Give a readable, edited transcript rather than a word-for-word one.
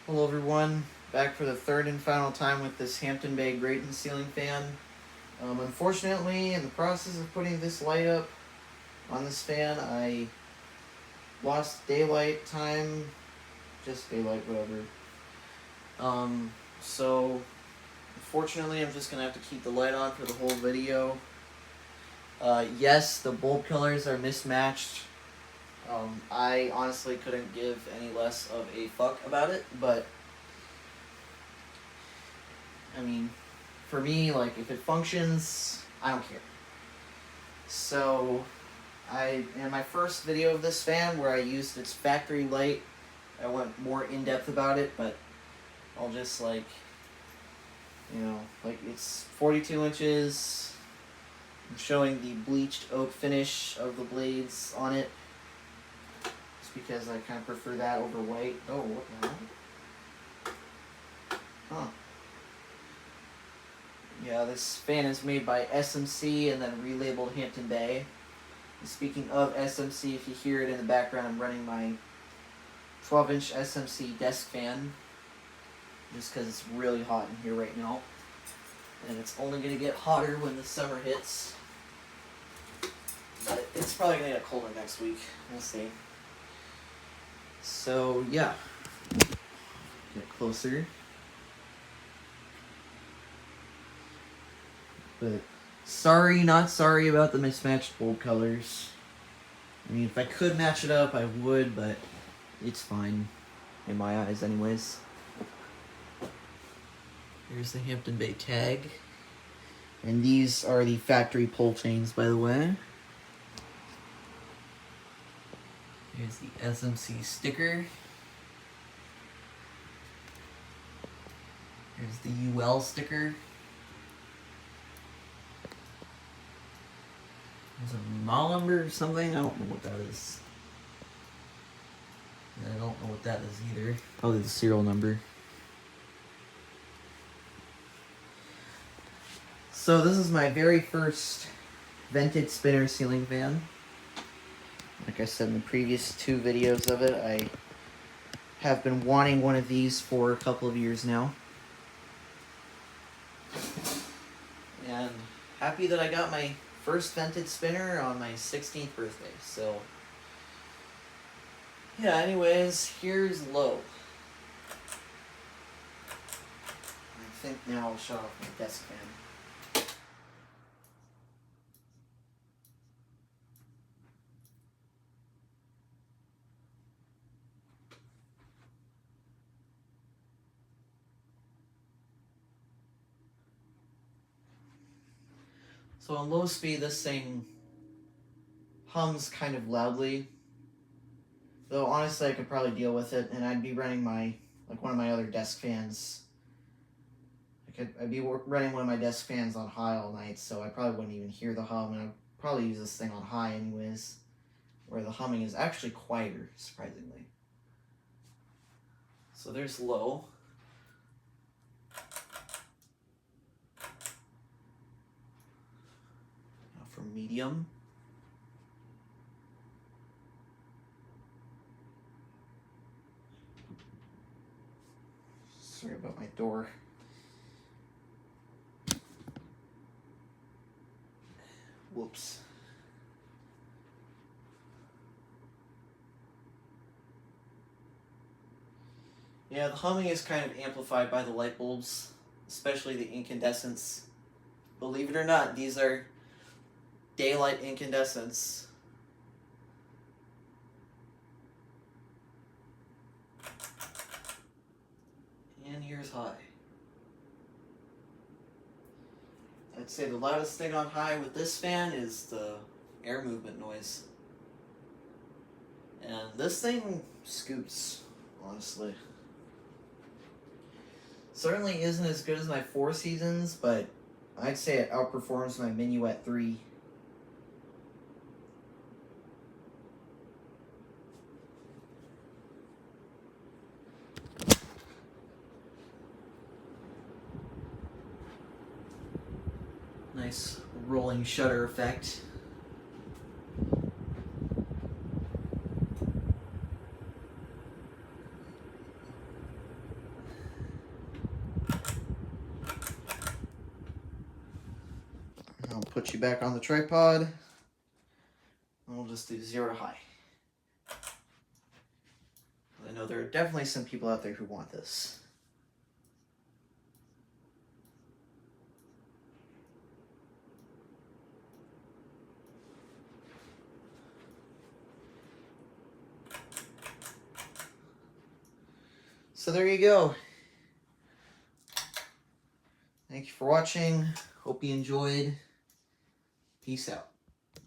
Hello everyone, back for the third and final time with this Hampton Bay grayton ceiling fan. Unfortunately, in the process of putting this light up on this fan, I lost daylight time, just daylight, whatever. So unfortunately I'm just going to have to keep the light on for the whole video. Yes, the bulb colors are mismatched. I honestly couldn't give any less of a fuck about it, but I mean, for me, like, if it functions, I don't care. So, in my first video of this fan, where I used its factory light, I went more in-depth about it, but I'll just, like, it's 42 inches. I'm showing the bleached oak finish of the blades on it, just because I kind of prefer that over white. Oh, what the hell? Huh. Yeah, this fan is made by SMC and then relabeled Hampton Bay. And speaking of SMC, if you hear it in the background, I'm running my 12-inch SMC desk fan, just because it's really hot in here right now. And it's only going to get hotter when the summer hits. But it's probably going to get colder next week. We'll see. So, yeah. Get closer. But sorry, not sorry about the mismatched bulb colors. I mean, if I could match it up, I would, but it's fine. In my eyes, anyways. Here's the Hampton Bay tag. And these are the factory pull chains, by the way. Here's the SMC sticker. Here's the UL sticker. There's a model number or something? I don't know what that is. And I don't know what that is either. Probably the serial number. So this is my very first vented spinner ceiling fan. Like I said in the previous two videos of it, I have been wanting one of these for a couple of years now. And happy that I got my first vented spinner on my 16th birthday. So yeah, anyways, here's low. I think now I'll shut off my desk fan. So on low speed, this thing hums kind of loudly. Though honestly, I could probably deal with it, and I'd be running one of my other desk fans. I'd be running one of my desk fans on high all night, so I probably wouldn't even hear the hum, and I'd probably use this thing on high anyways, where the humming is actually quieter, surprisingly. So there's low. Now for medium. Sorry about my door. Whoops. Yeah, the humming is kind of amplified by the light bulbs, especially the incandescents. Believe it or not, these are daylight incandescents. And here's high. I'd say the loudest thing on high with this fan is the air movement noise. And this thing scoots, honestly. Certainly isn't as good as my Four Seasons, but I'd say it outperforms my Minuet 3. Nice rolling shutter effect. put you back on the tripod. And we'll just do 0 to high. I know there are definitely some people out there who want this. So there you go. Thank you for watching. Hope you enjoyed. Peace out.